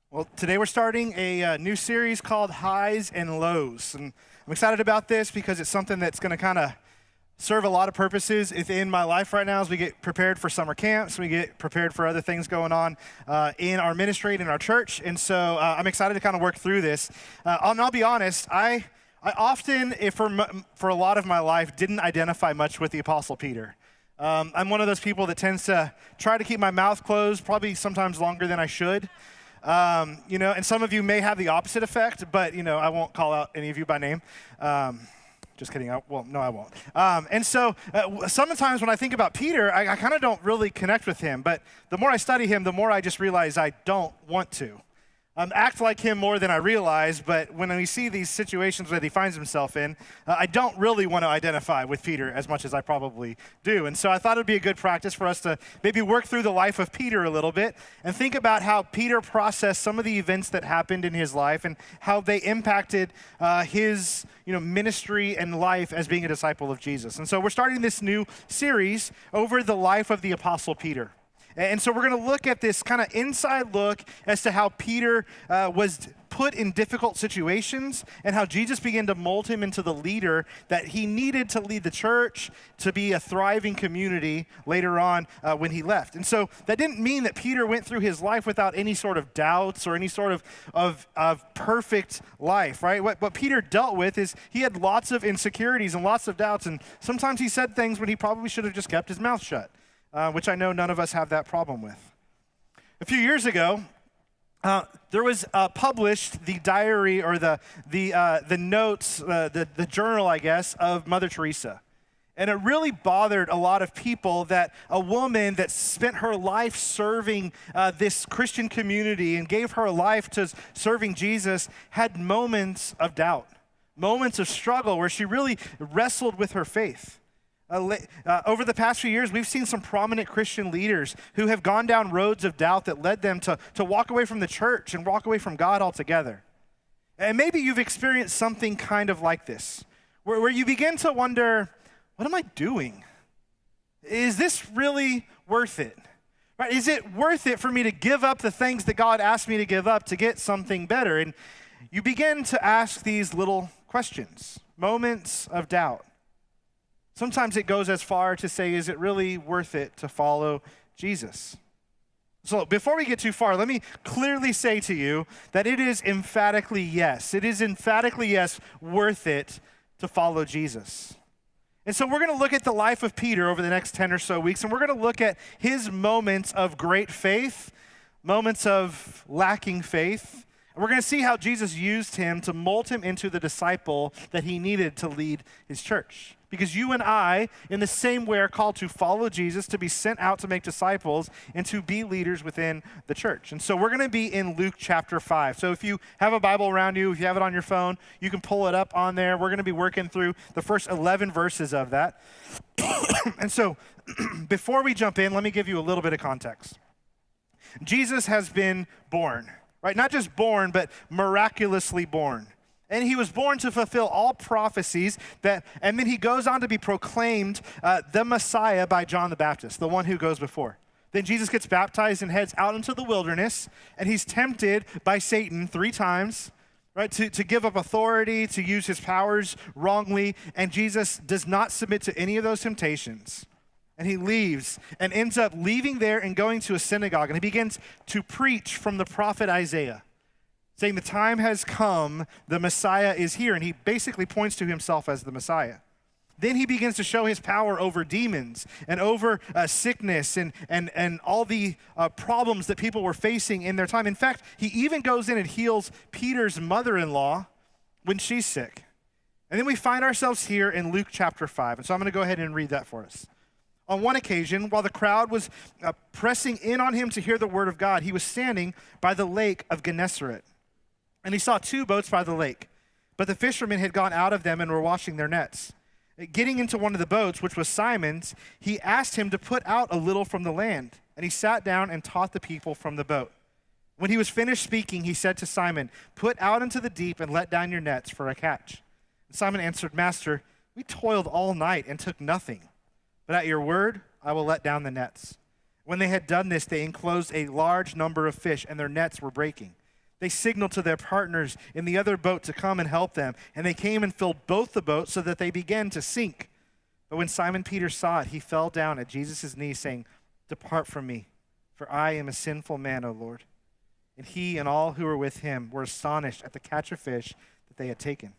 Well, today we're starting a new series called Highs and Lows. And I'm excited about this because it's something that's going to kind of serve a lot of purposes within my life right now as we get prepared for summer camps, we get prepared for other things going on in our ministry and in our church. And so I'm excited to kind of work through this. And I'll be honest, I often, for a lot of my life, didn't identify much with the Apostle Peter. I'm one of those people that tends to try to keep my mouth closed, probably sometimes longer than I should. And some of you may have the opposite effect, but, I won't call out any of you by name. Just kidding. I won't. Sometimes when I think about Peter, I kind of don't really connect with him. But the more I study him, the more I just realize I don't want to. Act like him more than I realize, but when we see these situations that he finds himself in, I don't really want to identify with Peter as much as I probably do. And so I thought it would be a good practice for us to maybe work through the life of Peter a little bit and think about how Peter processed some of the events that happened in his life and how they impacted his ministry and life as being a disciple of Jesus. And so we're starting this new series over the life of the Apostle Peter. And so we're going to look at this kind of inside look as to how Peter was put in difficult situations and how Jesus began to mold him into the leader that he needed to lead the church to be a thriving community later on when he left. And so that didn't mean that Peter went through his life without any sort of doubts or any sort of perfect life, right? What Peter dealt with is he had lots of insecurities and lots of doubts, and sometimes he said things when he probably should have just kept his mouth shut. Which I know none of us have that problem with. A few years ago, there was published the diary or the notes, the journal, I guess, of Mother Teresa. And it really bothered a lot of people that a woman that spent her life serving this Christian community and gave her life to serving Jesus had moments of doubt, moments of struggle where she really wrestled with her faith. Over the past few years, we've seen some prominent Christian leaders who have gone down roads of doubt that led them to walk away from the church and walk away from God altogether. And maybe you've experienced something kind of like this, where you begin to wonder, what am I doing? Is this really worth it? Right? Is it worth it for me to give up the things that God asked me to give up to get something better? And you begin to ask these little questions, moments of doubt. Sometimes it goes as far to say, is it really worth it to follow Jesus? So before we get too far, let me clearly say to you that it is emphatically yes. It is emphatically yes, worth it to follow Jesus. And so we're going to look at the life of Peter over the next 10 or so weeks, and we're going to look at his moments of great faith, moments of lacking faith. And we're going to see how Jesus used him to mold him into the disciple that he needed to lead his church. Because you and I, in the same way, are called to follow Jesus, to be sent out to make disciples, and to be leaders within the church. And so we're going to be in Luke chapter 5. So if you have a Bible around you, if you have it on your phone, you can pull it up on there. We're going to be working through the first 11 verses of that. And so before we jump in, let me give you a little bit of context. Jesus has been born, right? Not just born, but miraculously born. And he was born to fulfill all prophecies and then he goes on to be proclaimed the Messiah by John the Baptist, the one who goes before. Then Jesus gets baptized and heads out into the wilderness, and he's tempted by Satan 3 times, right, to give up authority, to use his powers wrongly, and Jesus does not submit to any of those temptations. And he leaves and ends up leaving there and going to a synagogue, and he begins to preach from the prophet Isaiah, saying the time has come, the Messiah is here, and he basically points to himself as the Messiah. Then he begins to show his power over demons and over sickness and all the problems that people were facing in their time. In fact, he even goes in and heals Peter's mother-in-law when she's sick. And then we find ourselves here in Luke chapter 5, and so I'm going to go ahead and read that for us. On one occasion, while the crowd was pressing in on him to hear the word of God, he was standing by the lake of Gennesaret. And he saw 2 boats by the lake, but the fishermen had gone out of them and were washing their nets. Getting into one of the boats, which was Simon's, he asked him to put out a little from the land, and he sat down and taught the people from the boat. When he was finished speaking, he said to Simon, "Put out into the deep and let down your nets for a catch." And Simon answered, "Master, we toiled all night and took nothing, but at your word I will let down the nets." When they had done this, they enclosed a large number of fish, and their nets were breaking. They signaled to their partners in the other boat to come and help them, and they came and filled both the boats so that they began to sink. But when Simon Peter saw it, he fell down at Jesus' knees, saying, "Depart from me, for I am a sinful man, O Lord." And he and all who were with him were astonished at the catch of fish that they had taken.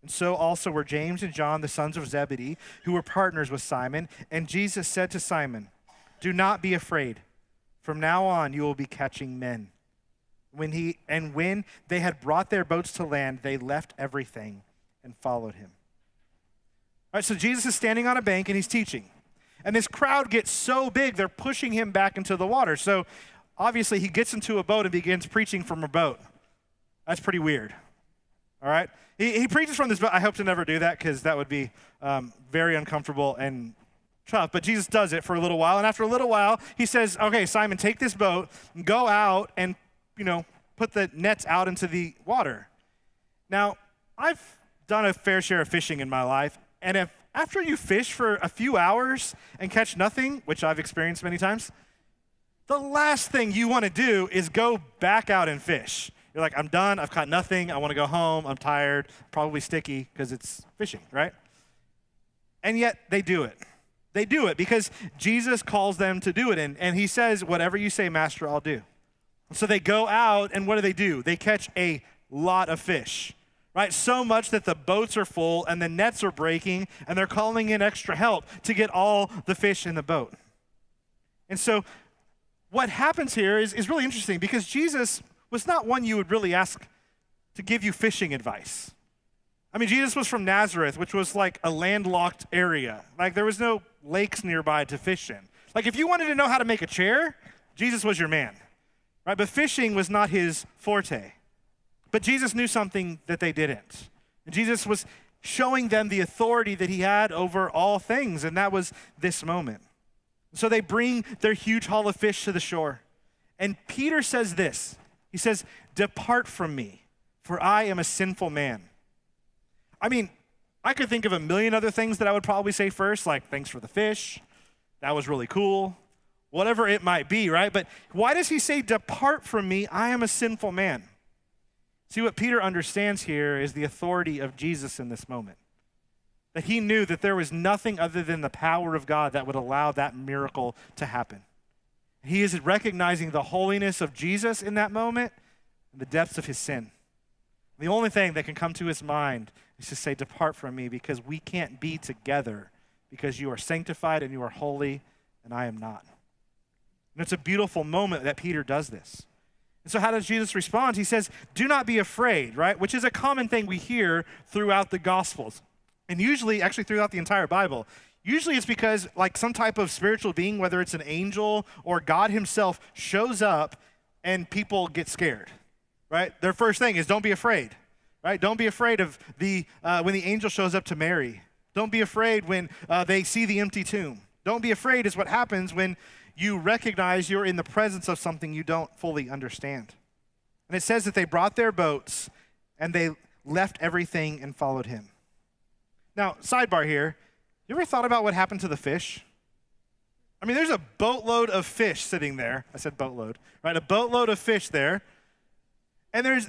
And so also were James and John, the sons of Zebedee, who were partners with Simon. And Jesus said to Simon, "Do not be afraid. From now on you will be catching men." When they had brought their boats to land, they left everything and followed him. All right, so Jesus is standing on a bank and he's teaching. And this crowd gets so big, they're pushing him back into the water. So obviously he gets into a boat and begins preaching from a boat. That's pretty weird. All right? He preaches from this boat. I hope to never do that because that would be very uncomfortable and tough. But Jesus does it for a little while. And after a little while, he says, "Okay, Simon, take this boat, go out and put the nets out into the water." Now, I've done a fair share of fishing in my life, and if after you fish for a few hours and catch nothing, which I've experienced many times, the last thing you want to do is go back out and fish. You're like, "I'm done, I've caught nothing, I want to go home, I'm tired," probably sticky because it's fishing, right? And yet they do it. They do it because Jesus calls them to do it, and he says, "Whatever you say, Master, I'll do." So they go out, and what do? They catch a lot of fish, right? So much that the boats are full, and the nets are breaking, and they're calling in extra help to get all the fish in the boat. And so what happens here is really interesting because Jesus was not one you would really ask to give you fishing advice. I mean, Jesus was from Nazareth, which was like a landlocked area. Like there was no lakes nearby to fish in. Like if you wanted to know how to make a chair, Jesus was your man. Right? But fishing was not his forte. But Jesus knew something that they didn't. And Jesus was showing them the authority that he had over all things, and that was this moment. So they bring their huge haul of fish to the shore. And Peter says this. He says, "Depart from me, for I am a sinful man." I mean, I could think of a million other things that I would probably say first, like, "Thanks for the fish. That was really cool." Whatever it might be, right? But why does he say, "Depart from me, I am a sinful man"? See, what Peter understands here is the authority of Jesus in this moment. That he knew that there was nothing other than the power of God that would allow that miracle to happen. He is recognizing the holiness of Jesus in that moment and the depths of his sin. The only thing that can come to his mind is to say, "Depart from me," because we can't be together because you are sanctified and you are holy and I am not. And it's a beautiful moment that Peter does this. And so how does Jesus respond? He says, "Do not be afraid," right? Which is a common thing we hear throughout the Gospels. And usually, actually throughout the entire Bible. Usually it's because like some type of spiritual being, whether it's an angel or God himself, shows up and people get scared, right? Their first thing is don't be afraid, right? Don't be afraid of when the angel shows up to Mary. Don't be afraid when they see the empty tomb. Don't be afraid is what happens when you recognize you're in the presence of something you don't fully understand. And it says that they brought their boats and they left everything and followed him. Now, sidebar here, you ever thought about what happened to the fish? I mean, there's a boatload of fish sitting there. I said boatload, right? A boatload of fish there. And they're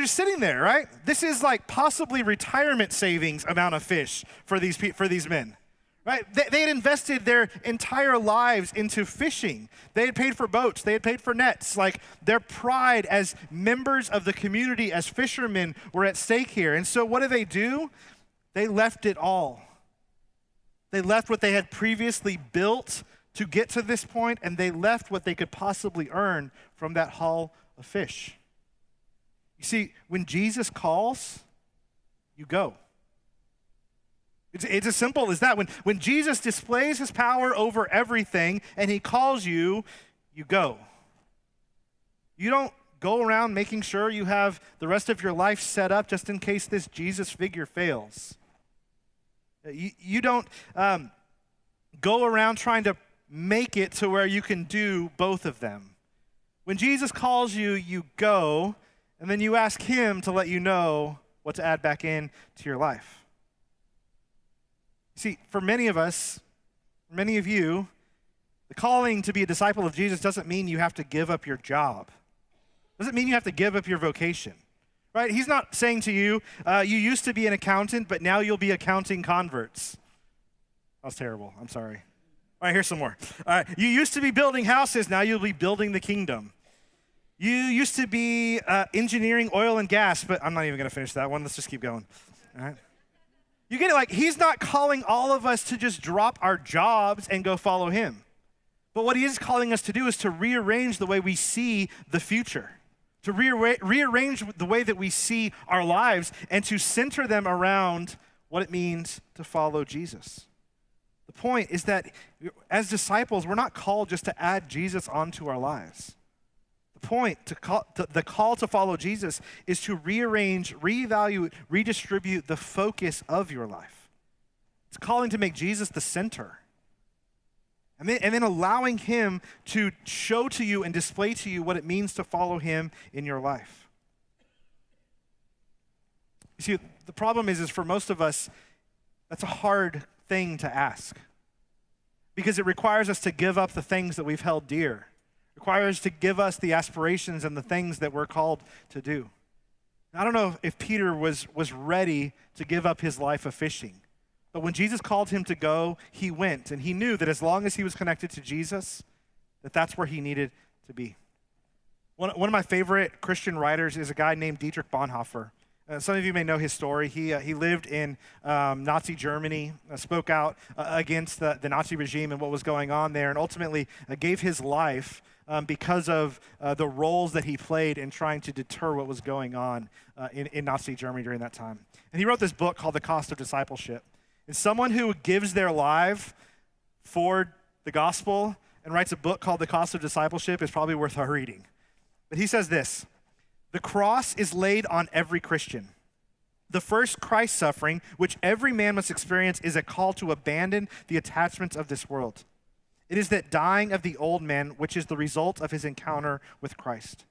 just sitting there, right? This is like possibly retirement savings amount of fish for these men. Right? They had invested their entire lives into fishing. They had paid for boats. They had paid for nets. Like their pride as members of the community, as fishermen, were at stake here. And so what do? They left it all. They left what they had previously built to get to this point, and they left what they could possibly earn from that haul of fish. You see, when Jesus calls, you go. It's as simple as that. When Jesus displays his power over everything and he calls you, you go. You don't go around making sure you have the rest of your life set up just in case this Jesus figure fails. You don't go around trying to make it to where you can do both of them. When Jesus calls you, you go, and then you ask him to let you know what to add back in to your life. See, for many of us, many of you, the calling to be a disciple of Jesus doesn't mean you have to give up your job. Doesn't mean you have to give up your vocation, right? He's not saying to you, you used to be an accountant, but now you'll be accounting converts. That was terrible. I'm sorry. All right, here's some more. All right, you used to be building houses. Now you'll be building the kingdom. You used to be engineering oil and gas, but I'm not even going to finish that one. Let's just keep going. All right. You get it? Like, he's not calling all of us to just drop our jobs and go follow him. But what he is calling us to do is to rearrange the way we see the future, to rearrange the way that we see our lives, and to center them around what it means to follow Jesus. The point is that as disciples, we're not called just to add Jesus onto our lives. The call to follow Jesus is to rearrange, reevaluate, redistribute the focus of your life. It's calling to make Jesus the center. And then allowing him to show to you and display to you what it means to follow him in your life. You see, the problem is for most of us, that's a hard thing to ask. Because it requires us to give up the things that we've held dear. Requires to give us the aspirations and the things that we're called to do. I don't know if Peter was ready to give up his life of fishing, but when Jesus called him to go, he went, and he knew that as long as he was connected to Jesus, that's where he needed to be. One of my favorite Christian writers is a guy named Dietrich Bonhoeffer. Some of you may know his story. He lived in Nazi Germany, spoke out against the Nazi regime and what was going on there, and ultimately gave his life because of the roles that he played in trying to deter what was going on in Nazi Germany during that time. And he wrote this book called The Cost of Discipleship. And someone who gives their life for the gospel and writes a book called The Cost of Discipleship is probably worth our reading. But he says this: the cross is laid on every Christian. The first Christ suffering, which every man must experience, is a call to abandon the attachments of this world. It is that dying of the old man, which is the result of his encounter with Christ.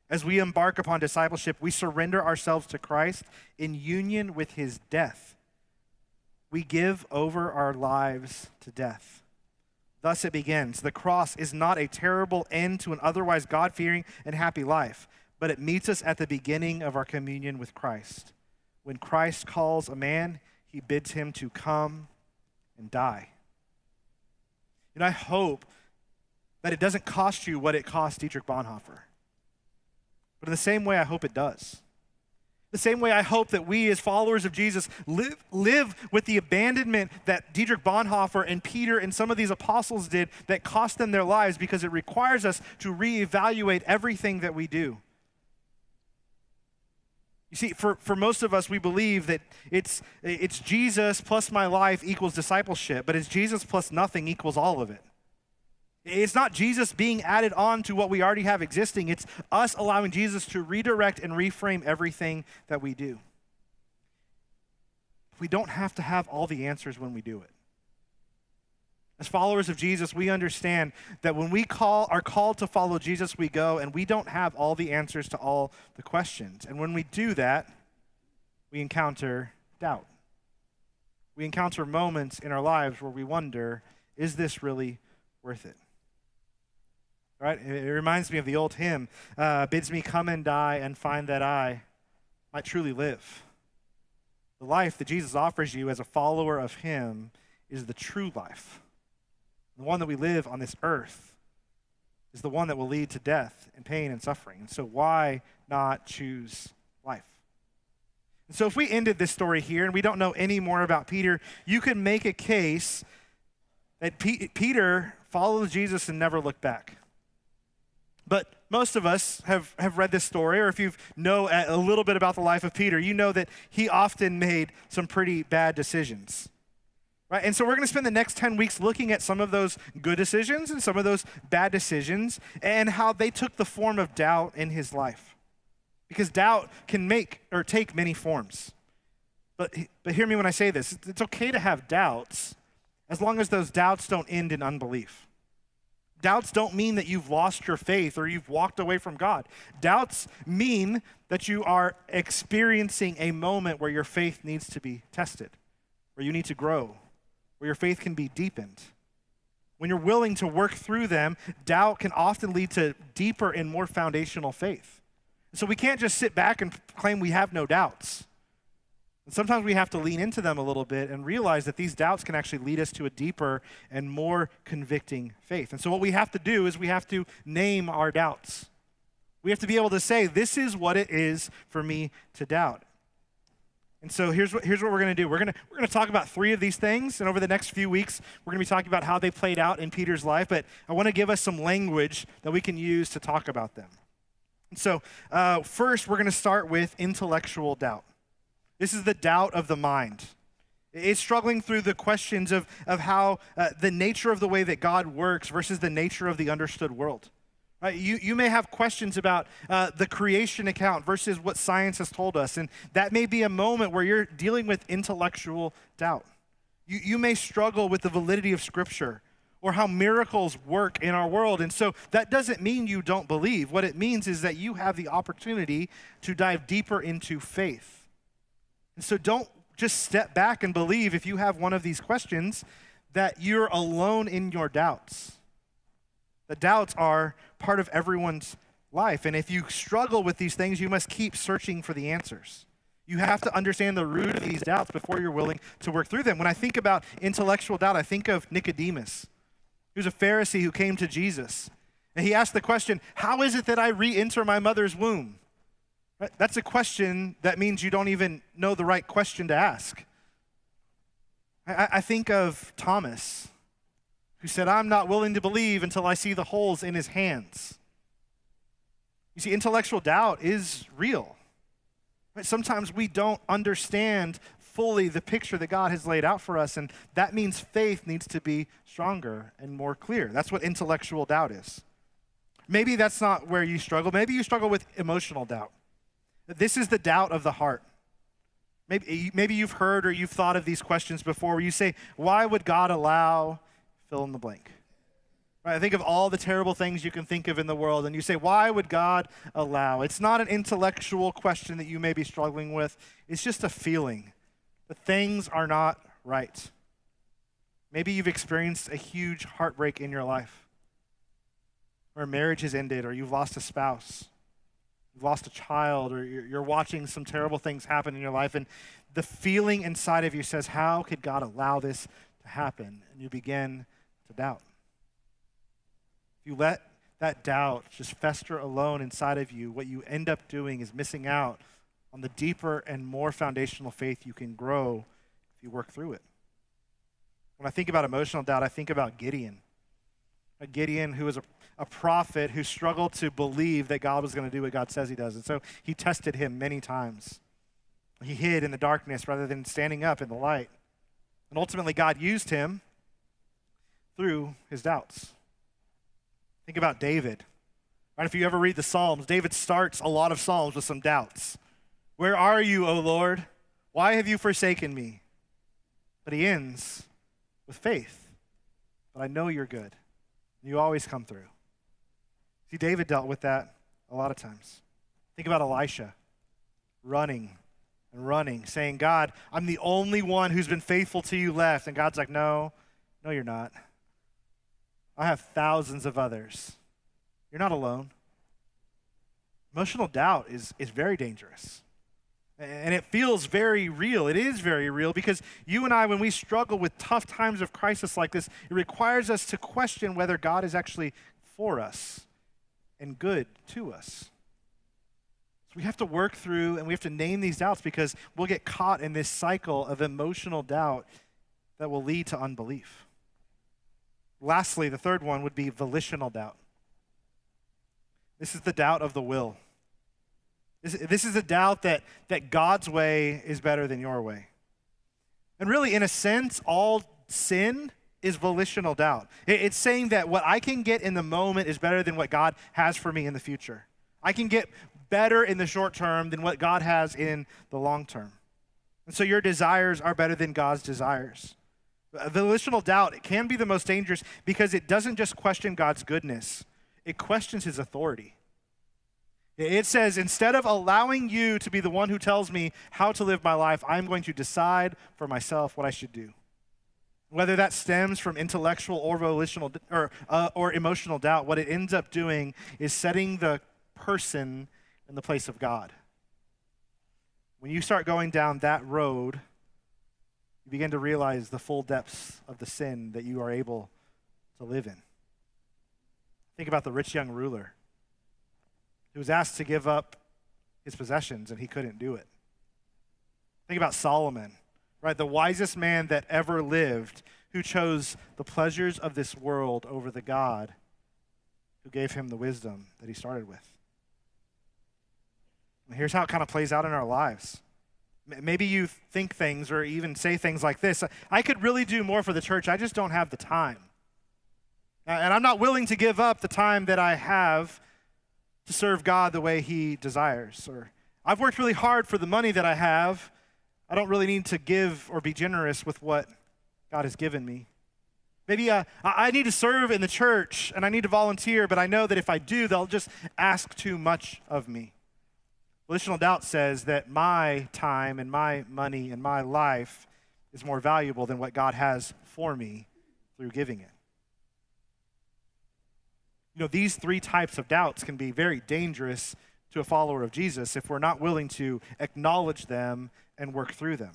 As we embark upon discipleship, we surrender ourselves to Christ in union with his death. We give over our lives to death. Thus it begins. The cross is not a terrible end to an otherwise God-fearing and happy life, but it meets us at the beginning of our communion with Christ. When Christ calls a man, he bids him to come and die. And I hope that it doesn't cost you what it cost Dietrich Bonhoeffer. But in the same way, I hope it does. The same way I hope that we as followers of Jesus live with the abandonment that Dietrich Bonhoeffer and Peter and some of these apostles did that cost them their lives, because it requires us to reevaluate everything that we do. You see, for most of us, we believe that it's Jesus plus my life equals discipleship, but it's Jesus plus nothing equals all of it. It's not Jesus being added on to what we already have existing. It's us allowing Jesus to redirect and reframe everything that we do. We don't have to have all the answers when we do it. As followers of Jesus, we understand that when we are called to follow Jesus, we go, and we don't have all the answers to all the questions. And when we do that, we encounter doubt. We encounter moments in our lives where we wonder, is this really worth it? Right? It reminds me of the old hymn, bids me come and die and find that I might truly live. The life that Jesus offers you as a follower of him is the true life. The one that we live on this earth is the one that will lead to death and pain and suffering. And so why not choose life? And so if we ended this story here and we don't know any more about Peter, you could make a case that Peter followed Jesus and never looked back. But most of us have read this story, or if you know a little bit about the life of Peter, you know that he often made some pretty bad decisions. Right? And so we're going to spend the next 10 weeks looking at some of those good decisions and some of those bad decisions and how they took the form of doubt in his life. Because doubt can take many forms. But hear me when I say this. It's okay to have doubts as long as those doubts don't end in unbelief. Doubts don't mean that you've lost your faith or you've walked away from God. Doubts mean that you are experiencing a moment where your faith needs to be tested, where you need to grow, where your faith can be deepened. When you're willing to work through them, doubt can often lead to deeper and more foundational faith. So we can't just sit back and claim we have no doubts. And sometimes we have to lean into them a little bit and realize that these doubts can actually lead us to a deeper and more convicting faith. And so what we have to do is we have to name our doubts. We have to be able to say, this is what it is for me to doubt. And so here's what we're going to do. We're going to talk about 3 of these things, and over the next few weeks, we're going to be talking about how they played out in Peter's life, but I want to give us some language that we can use to talk about them. And so first, we're going to start with intellectual doubt. This is the doubt of the mind. It's struggling through the questions of how the nature of the way that God works versus the nature of the understood world. Right? You may have questions about the creation account versus what science has told us, and that may be a moment where you're dealing with intellectual doubt. You may struggle with the validity of Scripture or how miracles work in our world, and so that doesn't mean you don't believe. What it means is that you have the opportunity to dive deeper into faith. And so don't just step back and believe if you have one of these questions that you're alone in your doubts. The doubts are part of everyone's life. And if you struggle with these things, you must keep searching for the answers. You have to understand the root of these doubts before you're willing to work through them. When I think about intellectual doubt, I think of Nicodemus. He was a Pharisee who came to Jesus. And he asked the question, how is it that I re-enter my mother's womb? Right? That's a question that means you don't even know the right question to ask. I think of Thomas, who said, I'm not willing to believe until I see the holes in his hands. You see, intellectual doubt is real. Right? Sometimes we don't understand fully the picture that God has laid out for us, and that means faith needs to be stronger and more clear. That's what intellectual doubt is. Maybe that's not where you struggle. Maybe you struggle with emotional doubt. This is the doubt of the heart. Maybe you've heard or you've thought of these questions before where you say, why would God allow fill in the blank? Right? I think of all the terrible things you can think of in the world, and you say, why would God allow? It's not an intellectual question that you may be struggling with. It's just a feeling that things are not right. Maybe you've experienced a huge heartbreak in your life, or a marriage has ended, or you've lost a spouse, you've lost a child, or you're watching some terrible things happen in your life, and the feeling inside of you says, how could God allow this to happen? And you begin to doubt. If you let that doubt just fester alone inside of you, what you end up doing is missing out on the deeper and more foundational faith you can grow if you work through it. When I think about emotional doubt, I think about Gideon. Gideon, who was a prophet who struggled to believe that God was going to do what God says he does. And so he tested him many times. He hid in the darkness rather than standing up in the light. And ultimately, God used him through his doubts. Think about David. Right? If you ever read the Psalms, David starts a lot of Psalms with some doubts. Where are you, O Lord? Why have you forsaken me? But he ends with faith. But I know you're good. You always come through. See, David dealt with that a lot of times. Think about Elisha running and running, saying, God, I'm the only one who's been faithful to you left. And God's like, no, you're not. I have thousands of others. You're not alone. Emotional doubt is very dangerous. And it feels very real. It is very real because you and I, when we struggle with tough times of crisis like this, it requires us to question whether God is actually for us and good to us. So we have to work through and we have to name these doubts because we'll get caught in this cycle of emotional doubt that will lead to unbelief. Lastly, the third one would be volitional doubt. This is the doubt of the will. This is a doubt that God's way is better than your way. And really, in a sense, all sin is volitional doubt. It's saying that what I can get in the moment is better than what God has for me in the future. I can get better in the short term than what God has in the long term. And so your desires are better than God's desires. Volitional doubt, it can be the most dangerous because it doesn't just question God's goodness. It questions his authority. It says, instead of allowing you to be the one who tells me how to live my life, I'm going to decide for myself what I should do. Whether that stems from intellectual or volitional or emotional doubt, what it ends up doing is setting the person in the place of God. When you start going down that road, you begin to realize the full depths of the sin that you are able to live in. Think about the rich young ruler who was asked to give up his possessions and he couldn't do it. Think about Solomon, right? The wisest man that ever lived, who chose the pleasures of this world over the God who gave him the wisdom that he started with. And here's how it kind of plays out in our lives. Maybe you think things or even say things like this: I could really do more for the church, I just don't have the time. And I'm not willing to give up the time that I have to serve God the way he desires. Or I've worked really hard for the money that I have, I don't really need to give or be generous with what God has given me. Maybe I need to serve in the church and I need to volunteer, but I know that if I do, they'll just ask too much of me. Volitional doubt says that my time and my money and my life is more valuable than what God has for me through giving it. You know, these three types of doubts can be very dangerous to a follower of Jesus if we're not willing to acknowledge them and work through them.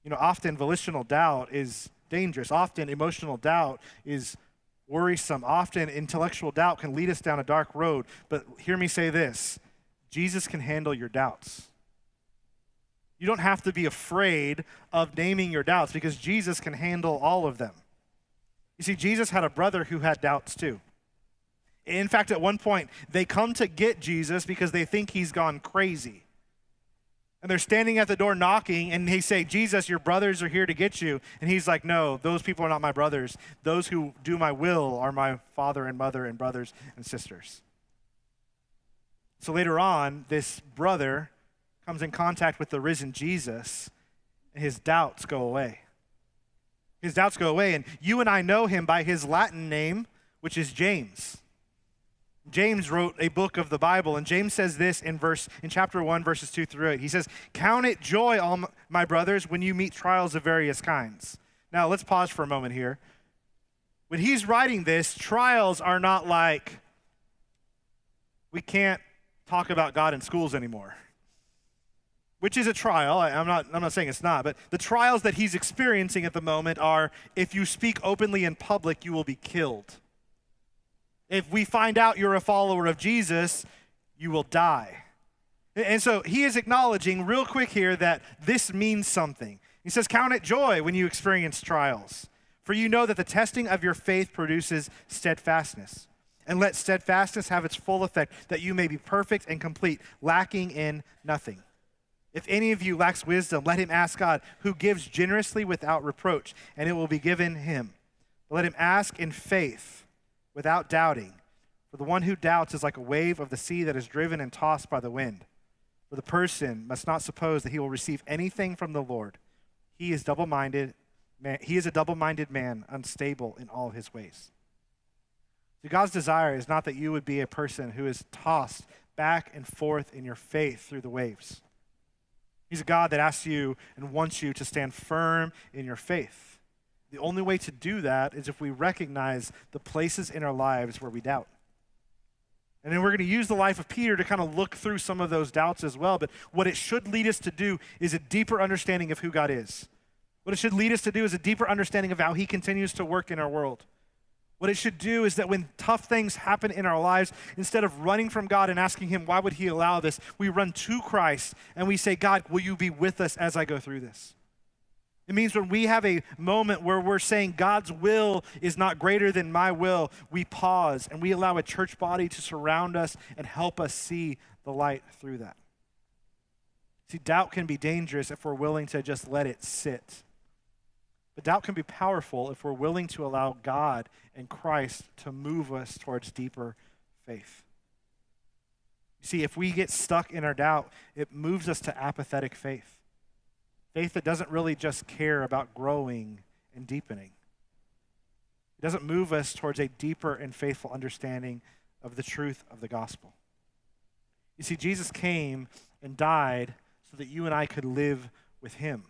You know, often volitional doubt is dangerous. Often emotional doubt is worrisome. Often intellectual doubt can lead us down a dark road. But hear me say this: Jesus can handle your doubts. You don't have to be afraid of naming your doubts because Jesus can handle all of them. You see, Jesus had a brother who had doubts too. In fact, at one point, they come to get Jesus because they think he's gone crazy. And they're standing at the door knocking, and they say, Jesus, your brothers are here to get you. And he's like, no, those people are not my brothers. Those who do my will are my father and mother and brothers and sisters. So later on, this brother comes in contact with the risen Jesus, and his doubts go away. His doubts go away, and you and I know him by his Latin name, which is James. James wrote a book of the Bible, and James says this in chapter 1, verses 2 through 8. He says, "Count it joy, all my brothers, when you meet trials of various kinds." Now, let's pause for a moment here. When he's writing this, trials are not like, we can't talk about God in schools anymore, which is a trial. I'm not saying it's not, but the trials that he's experiencing at the moment are, if you speak openly in public, you will be killed. If we find out you're a follower of Jesus, you will die. And so he is acknowledging real quick here that this means something. He says, count it joy when you experience trials, for you know that the testing of your faith produces steadfastness. And let steadfastness have its full effect, that you may be perfect and complete, lacking in nothing. If any of you lacks wisdom, let him ask God, who gives generously without reproach, and it will be given him. But let him ask in faith, without doubting. For the one who doubts is like a wave of the sea that is driven and tossed by the wind. For the person must not suppose that he will receive anything from the Lord. He is double-minded. He is a double-minded man, unstable in all his ways. So God's desire is not that you would be a person who is tossed back and forth in your faith through the waves. He's a God that asks you and wants you to stand firm in your faith. The only way to do that is if we recognize the places in our lives where we doubt. And then we're going to use the life of Peter to kind of look through some of those doubts as well. But what it should lead us to do is a deeper understanding of who God is. What it should lead us to do is a deeper understanding of how he continues to work in our world. What it should do is that when tough things happen in our lives, instead of running from God and asking him, why would he allow this? We run to Christ and we say, God, will you be with us as I go through this? It means when we have a moment where we're saying God's will is not greater than my will, we pause and we allow a church body to surround us and help us see the light through that. See, doubt can be dangerous if we're willing to just let it sit. But doubt can be powerful if we're willing to allow God and Christ to move us towards deeper faith. You see, if we get stuck in our doubt, it moves us to apathetic faith. Faith that doesn't really just care about growing and deepening. It doesn't move us towards a deeper and faithful understanding of the truth of the gospel. You see, Jesus came and died so that you and I could live with him.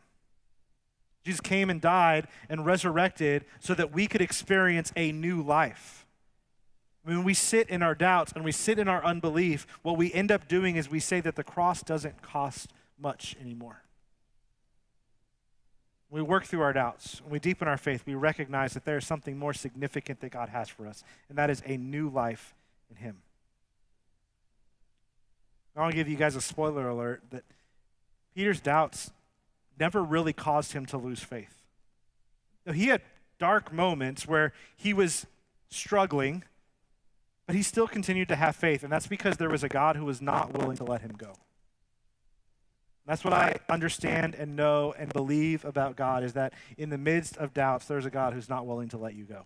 Jesus came and died and resurrected so that we could experience a new life. When we sit in our doubts and we sit in our unbelief, what we end up doing is we say that the cross doesn't cost much anymore. When we work through our doubts, when we deepen our faith, we recognize that there is something more significant that God has for us, and that is a new life in Him. I want to give you guys a spoiler alert that Peter's doubts never really caused him to lose faith. He had dark moments where he was struggling, but he still continued to have faith, and that's because there was a God who was not willing to let him go. That's what I understand and know and believe about God, is that in the midst of doubts, there's a God who's not willing to let you go.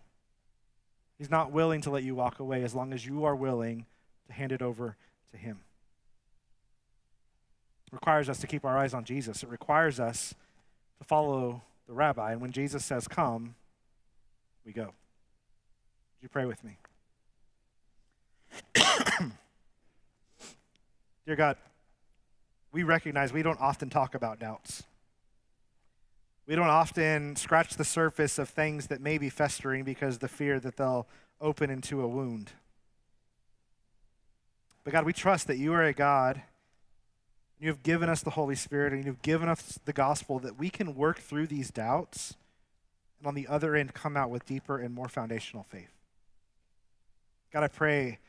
He's not willing to let you walk away as long as you are willing to hand it over to Him. It requires us to keep our eyes on Jesus. It requires us to follow the rabbi, and when Jesus says, "Come," we go. Would you pray with me? Dear God, we recognize we don't often talk about doubts. We don't often scratch the surface of things that may be festering because the fear that they'll open into a wound. But God, we trust that you are a God. You have given us the Holy Spirit, and you've given us the gospel that we can work through these doubts and on the other end come out with deeper and more foundational faith. God, I pray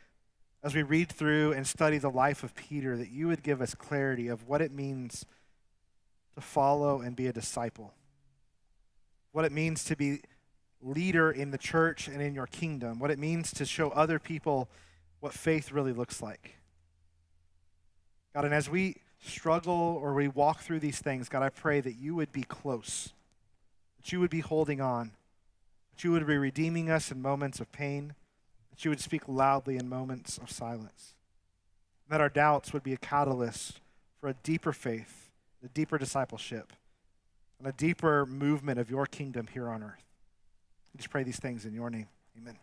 as we read through and study the life of Peter that you would give us clarity of what it means to follow and be a disciple, what it means to be leader in the church and in your kingdom, what it means to show other people what faith really looks like. God, and as we struggle or we walk through these things, God, I pray that you would be close, that you would be holding on, that you would be redeeming us in moments of pain, that you would speak loudly in moments of silence, that our doubts would be a catalyst for a deeper faith, a deeper discipleship, and a deeper movement of your kingdom here on earth. We just pray these things in your name. Amen.